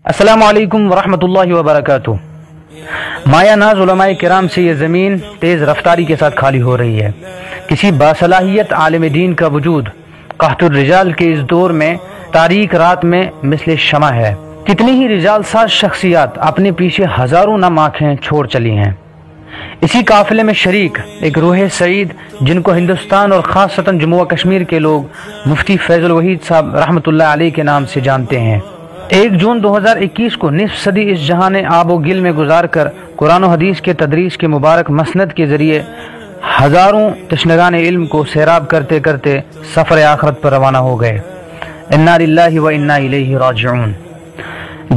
السلام علیکم ورحمۃ اللہ وبرکاتہ۔ مایہ ناز علماء کرام سے یہ زمین تیز رفتاری کے ساتھ خالی ہو رہی ہے۔ کسی باصلاحیت عالم دین کا وجود قحط الرجال کے اس دور میں تاریک رات میں مثل شمع ہے۔ کتنی ہی رجال ساز شخصیات اپنے پیچھے ہزاروں نم آنکھیں چھوڑ چلی ہیں۔ اسی قافلے میں شریک ایک روح سعید جن کو ہندوستان اور خاصتاً جموں و کشمیر کے لوگ مفتی فیض الوحید صاحب رحمۃ اللہ علیہ کے نام سے جانتے ہیں۔ 1 جون 2021 کو نصف صدی اس جہان آب و گل میں گزار کر قرآن و حدیث کے تدریس کے مبارک مسند کے ذریعے ہزاروں تشنگان علم کو سیراب کرتے کرتے سفر آخرت پر روانہ ہو گئے۔ انا للہ و انا الیہ راجعون۔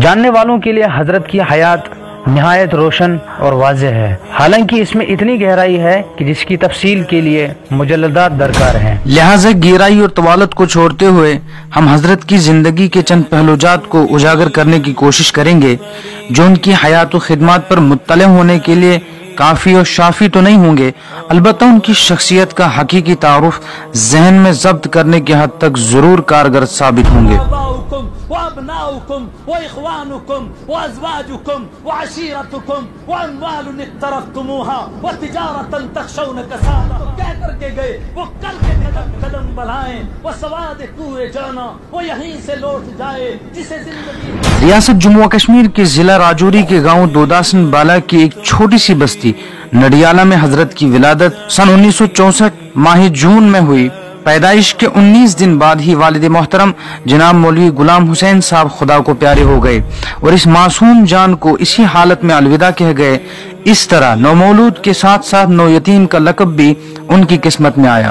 جاننے والوں کے لیے حضرت کی حیات نہایت روشن اور واضح ہے، حالانکہ اس میں اتنی گہرائی ہے کہ جس کی تفصیل کے لیے مجلدات درکار ہیں۔ لہٰذا گہرائی اور طوالت کو چھوڑتے ہوئے ہم حضرت کی زندگی کے چند پہلوجات کو اجاگر کرنے کی کوشش کریں گے جو ان کی حیات و خدمات پر مطلع ہونے کے لیے کافی اور شافی تو نہیں ہوں گے، البتہ ان کی شخصیت کا حقیقی تعارف ذہن میں ضبط کرنے کی حد تک ضرور کارگر ثابت ہوں گے۔ وأبناؤكم وإخوانكم وأزواجكم وعشيرتكم وأموال اقترفتموها وتجارة تخشون كسادها کہہ کر کے گئے وہ کل کے قدم بڑھائیں وہ سواد کوئے جانا وہ یہیں سے لوٹ جائے جسے زندگی۔ ریاست جموں و کشمیر کے ضلع راجوری کے گاؤں دوداسن بالا کی ایک چھوٹی سی بستی نڈیالہ میں حضرت کی ولادت سن 1964 ماہ جون میں ہوئی۔ پیدائش کے 19 دن بعد ہی والد محترم جناب مولوی غلام حسین صاحب خدا کو پیارے ہو گئے اور اس معصوم جان کو اسی حالت میں الوداع کہہ گئے۔ اس طرح نومولود کے ساتھ ساتھ نو یتیم کا لقب بھی ان کی قسمت میں آیا۔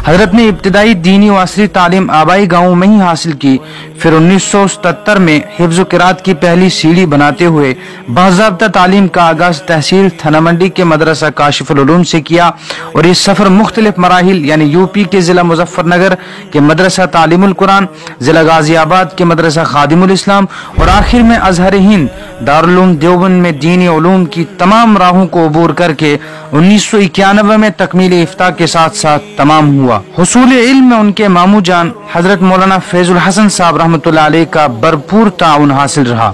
حضرت نے ابتدائی دینی و عصری تعلیم آبائی گاؤں میں ہی حاصل کی، پھر 1977 میں حفظ و قرات کی پہلی سیڑھی بناتے ہوئے باضابطہ تعلیم کا آغاز تحصیل تھنا منڈی کے مدرسہ کاشف العلوم سے کیا اور یہ سفر مختلف مراحل یعنی یوپی کے ضلع مظفر نگر کے مدرسہ تعلیم القرآن، ضلع غازی آباد کے مدرسہ خادم الاسلام اور آخر میں ازہر ہند دارالعلوم دیوبند میں دینی علوم کی تمام راہوں کو عبور کر کے 1991 میں تکمیل افتاح کے ساتھ ساتھ تمام ہوا۔ حصول علم میں ان کے ماموں جان حضرت مولانا فیض الحسن صاحب رحمۃ اللہ علیہ کا بھرپور تعاون حاصل رہا۔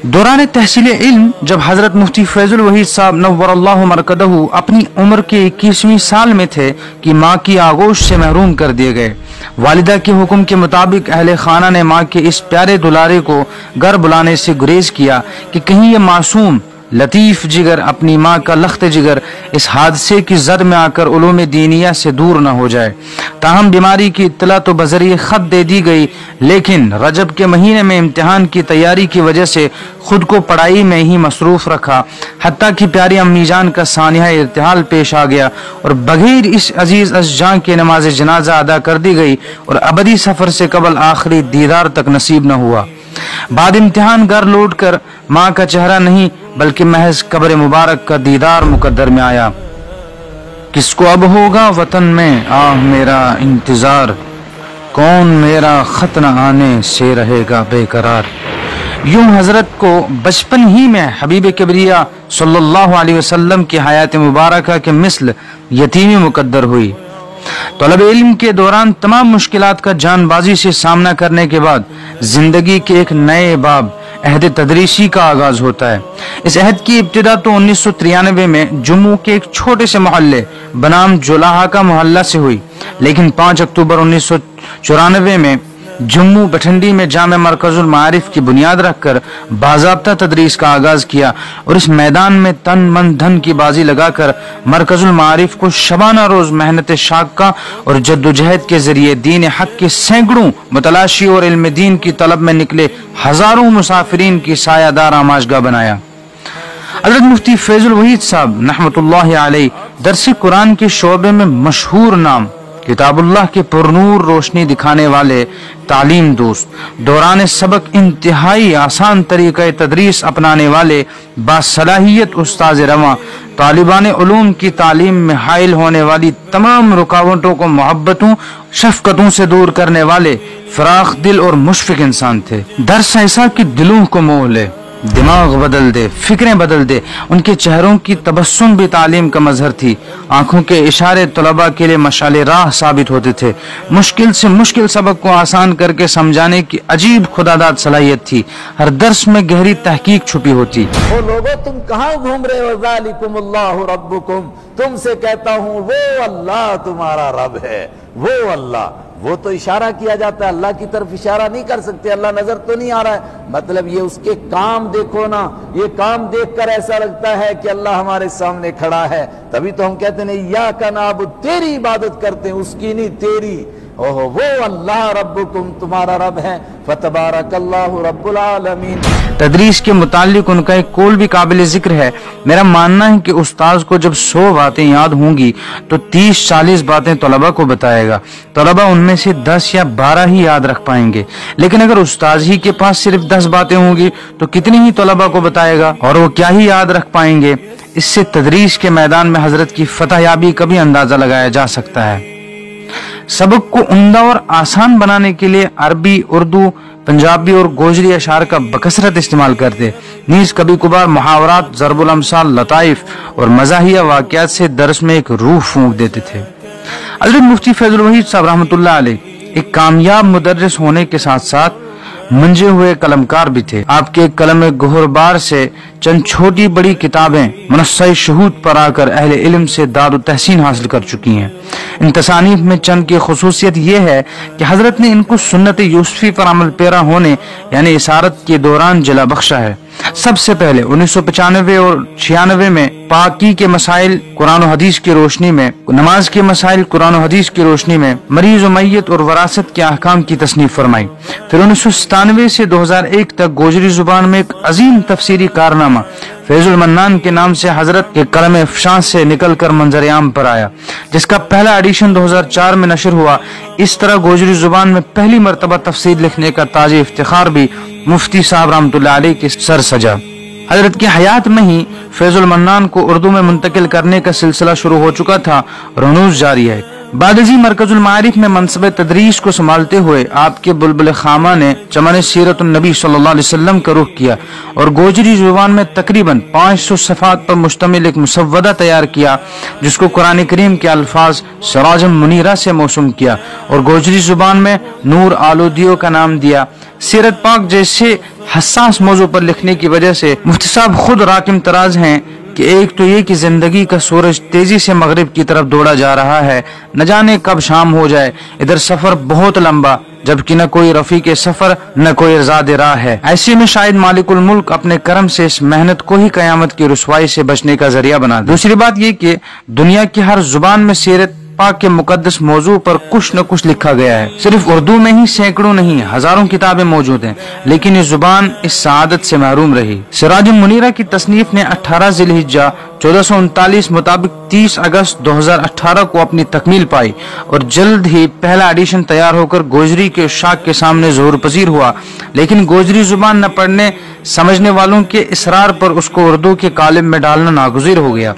دوران تحصیل علم جب حضرت مفتی فیض الوحید صاحب نور اللہ مرکدہ اپنی عمر کے 21ویں سال میں تھے کہ ماں کی آغوش سے محروم کر دیے گئے۔ والدہ کے حکم کے مطابق اہل خانہ نے ماں کے اس پیارے دلارے کو گھر بلانے سے گریز کیا کہ کہیں یہ معصوم لطیف جگر اپنی ماں کا لخت جگر اس حادثے کی زد میں آ کر علوم دینیہ سے دور نہ ہو جائے۔ تاہم بیماری کی اطلاع تو بذریعہ خط دے دی گئی، لیکن رجب کے مہینے میں امتحان کی تیاری کی وجہ سے خود کو پڑھائی میں ہی مصروف رکھا، حتیٰ کہ پیاری امی جان کا سانحہ ارتحال پیش آ گیا اور بغیر اس عزیز از جان کے نماز جنازہ ادا کر دی گئی اور ابدی سفر سے قبل آخری دیدار تک نصیب نہ ہوا۔ بعد امتحان گھر لوٹ کر ماں کا چہرہ نہیں بلکہ محض قبر مبارک کا دیدار مقدر میں آیا۔ کس کو اب ہوگا وطن میں آہ میرا انتظار، کون میرا خط نہ آنے سے رہے گا بے قرار۔ یوں حضرت کو بچپن ہی میں حبیب کبریہ صلی اللہ علیہ وسلم کی حیات مبارکہ کے مثل یتیمی مقدر ہوئی۔ طلب علم کے دوران تمام مشکلات کا جان بازی سے سامنا کرنے کے بعد زندگی کے ایک نئے باب عہد تدریسی کا آغاز ہوتا ہے۔ اس عہد کی ابتدا تو 1993 میں جموں کے ایک چھوٹے سے محلے بنام جولاہا کا محلہ سے ہوئی، لیکن 5 اکتوبر 1994 میں جموں بٹھنڈی میں جامع مرکز المعارف کی بنیاد رکھ کر باضابطہ تدریس کا آغاز کیا اور اس میدان میں تن من دھن کی بازی لگا کر مرکز المعارف کو شبانہ روز محنت شاقہ اور جد و جہد کے ذریعے دین حق کے سینکڑوں متلاشی اور علم دین کی طلب میں نکلے ہزاروں مسافرین کی سایہ دار آماجگاہ بنایا۔ حضرت مفتی فیض الوحید صاحب رحمۃ اللہ علیہ درس قرآن کے شعبے میں مشہور نام، کتاب اللہ کے پرنور روشنی دکھانے والے تعلیم دوست، دوران سبق انتہائی آسان طریقہ تدریس اپنانے والے باصلاحیت استاذ رواں، طالبان علوم کی تعلیم میں حائل ہونے والی تمام رکاوٹوں کو محبتوں شفقتوں سے دور کرنے والے فراخ دل اور مشفق انسان تھے۔ درس ایسا کہ دلوں کو موہ لے، दिमाग बदल दे, फिक्रें बदल दे। उनके चेहरों की तबस्सुम भी तालीम का मजहर थी। आंखों के इशारे तलबा के लिए मशाले राह साबित होते थे। मुश्किल से मुश्किल सबक को आसान करके समझाने की अजीब खुदादाद सलाहियत थी। हर दर्स में गहरी तहकीक छुपी होती। वो लोगों तुम कहाँ घूम रहे हो? ज़ालिकुमुल्लाहु रब्बुकुम, तुमसे कहता हूँ वो अल्लाह तुम्हारा रब है, वो अल्लाह। वो तो इशारा किया जाता है, अल्लाह की तरफ इशारा नहीं कर सकते, अल्लाह नजर तो नहीं आ रहा है। मतलब ये उसके काम देखो ना, ये काम देखकर ऐसा लगता है कि अल्लाह हमारे सामने खड़ा है। तभी तो हम कहते हैं या का नाबुद, तेरी इबादत करते हैं, उसकी नहीं तेरी। ओहो, वो अल्लाह रब्बुकुम, तुम्हारा रब है। फतबारकल्लाहु रब्बुल आलमीन। तदरीस के मुतालिक उनका एक कौल भी काबिल जिक्र है। मेरा मानना है कि उस्ताद को जब 100 बातें याद होंगी तो 30-40 बातें तलबा को बताएगा। तलबा उनमें से 10 या 12 ही याद रख पाएंगे। लेकिन अगर उस्ताद ही के पास सिर्फ 10 बातें होंगी तो कितनी ही तलबा को बताएगा और वो क्या ही याद रख पाएंगे। इससे तदरीस के मैदान में हजरत की फतहयाबी का भी अंदाजा लगाया जा सकता है। सबक को उम्दा और आसान बनाने के लिए अरबी, उर्दू, पंजाबी और गोजरी अशार का बकसरत इस्तेमाल करते। नीज कभी कभार मुहावरात, ज़रबुल अमसाल, लताइफ और मज़ाहिया वाक़यात से दर्स में एक रूह फूंक देते थे। हज़रत मुफ्ती फैज़ुल वहीद साहब रहमतुल्लाह अलैह एक कामयाब मुदर्रिस होने के साथ साथ मंजे हुए कलमकार भी थे। आपके कलम गोहरबार से चंद छोटी बड़ी किताबें मुनस्सई शहूद पर आकर अहले इल्म से दाद तहसीन हासिल कर चुकी हैं। इन तसानीफ में चंद की खुसूसियत यह है कि हजरत ने इनको सुन्नत यूसुफी पर अमल पेरा होने यानी इसारत के दौरान जला बख्शा है। सबसे पहले 1995 और 96 में पाकी के मसाइल कुरान और हदीस की रोशनी में, नमाज के मसाइल कुरान और हदीस की रोशनी में, मरीज और मैयत और वरासत के अहकाम की तसनीफ फरमाई। फिर 1997 से 2001 तक गोजरी जुबान में एक अजीम तफसीरी कारनामा फैजुल मन्नान के नाम से हजरत के कलम अफशां से निकलकर मंजर आम पर आया, जिसका पहला एडिशन 2004 में नशर हुआ। इस तरह गोजरी जुबान में पहली मरतबा तफसीर लिखने का ताज इफ्तिखार भी मुफ्ती साहब रहमतुल्लाह अलैह के सर सजा। हजरत की हयात में ही फैजुल मन्नान को उर्दू में मुंतकिल करने का सिलसिला शुरू हो चुका था और हनूज जारी है। बादजी मरकजुल मारिफ में मनसब तदरीस को संभालते हुए आपके बुलबुल खामा ने चमन सीरत नबी सल्लल्लाहु अलैहि वसल्लम का रुख किया और गोजरी जुबान में तकरीबन 500 सफ़ात पर मुश्तमिल एक मुसव्वदा तैयार किया, जिसको कुरान करीम के अल्फाज सिराजम मुनीरा से मौसूम किया और गोजरी जुबान में नूर आलूदियों का नाम दिया। सीरत पाक जैसे हसास मौजू पर लिखने की वजह से मुफ्ती साहब खुद राकिम तराज हैं कि एक तो ये कि जिंदगी का सूरज तेजी से मगरिब की तरफ दौड़ा जा रहा है, न जाने कब शाम हो जाए। इधर सफर बहुत लंबा, जबकि न कोई रफीक सफर न कोई इरजाद राह है। ऐसे में शायद मालिकुल मुल्क अपने करम से इस मेहनत को ही कयामत की रुसवाई से बचने का जरिया बना दे। दूसरी बात ये कि दुनिया की हर जुबान में सीरत पाक के मुकद्दस मौजू पर कुछ न कुछ लिखा गया है। सिर्फ उर्दू में ही सैकड़ों नहीं हजारों किताबें मौजूद हैं, लेकिन ये जुबान इस सआदत से महरूम रही। सिराजुम मुनीरा की तसनीफ ने 18 ज़िलहिज्जा 1439 मुताबिक 30 अगस्त 2018 को अपनी तकमील पाई और जल्द ही पहला एडिशन तैयार होकर गोजरी के उशाक के सामने ज़ोर पजीर हुआ। लेकिन गोजरी जुबान न पढ़ने समझने वालों के इसरार पर उसको उर्दू के कालिब में डालना नागुज़ीर हो गया।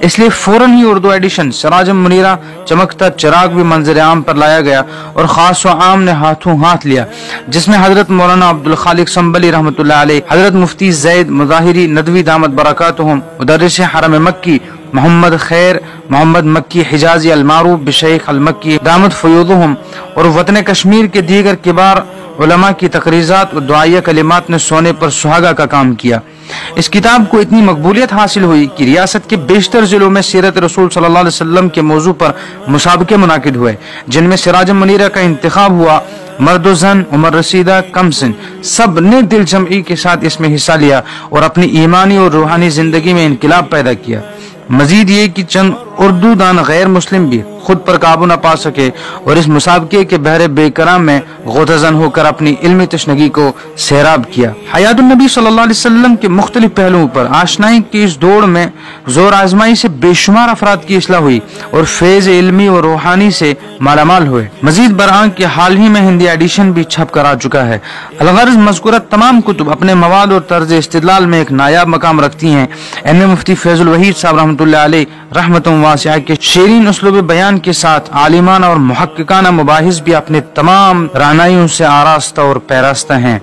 इसलिए फौरन ही उर्दू एडिशन सिराजुम मुनीरा चमकता चिराग भी मंजर आम पर लाया गया और खास व आम ने हाथों हाथ लिया, जिसमें हजरत मौलाना अब्दुल खालिक संबली रहमतुल्लाह अलैह, हजरत मुफ्ती जैद मुजाहिरी नदवी दामत बरकातुहुम, मुदर्रिस हरम मक्की मोहम्मद खैर मोहम्मद मक्की हिजाजी अलमारूफ बिशैख अल मक्की दामत फयूदुहुम और वतन कश्मीर के दीगर किबार उलमा की तकरीज़ात और दुआया कलिमात ने सोने पर सुहागा का काम किया। इस किताब को इतनी मकबूलियत हासिल हुई कि रियासत के बेशतर जिलों में सीरत रसूल सल्लल्लाहु अलैहि वसल्लम के मौजू पर मुसाबके मुनाकिद हुए, जिनमें सिराजुम मुनीरा का इंतखाब हुआ। मर्द जन, उमर रसीदा, कमसिन सब ने दिल जमई के साथ इसमें हिस्सा लिया और अपनी ईमानी और रूहानी जिंदगी में इनकलाब पैदा किया। मजीद ये कि चंद उर्दू दान गैर मुस्लिम भी खुद पर काबू न पा सके और इस मुसाबके के बहरे बेकराम में गोतजन होकर अपनी इल्मी तशनगी को सैराब किया। हयातुन नबी सल्लल्लाहु अलैहि वसल्लम के मुख्तलिफ पहलुओं पर आशनाई की इस दौड़ में जोर आजमाई से बेशुमार अफराद की इस्लाह हुई और फैज इल्मी और रूहानी से मालामाल हुए। मजीद बरआं के हाल ही में हिंदी एडिशन भी छप कर आ चुका है। अलगर्ज मज़कूरा तमाम कुतुब अपने मवाद और तर्ज इस्तिदलाल में एक नायाब मकाम रखती हैं। इनमें मुफ्ती फैजुल वहीद साहब रहमतुल्लाह अलैह रहमतुन वासिआ के शेरीन उसलूब बयान के साथ आलिमाना और मुहक्किकाना मुबाहिस भी अपने तमाम रानाइयों से आरास्ता और पैरास्ता हैं।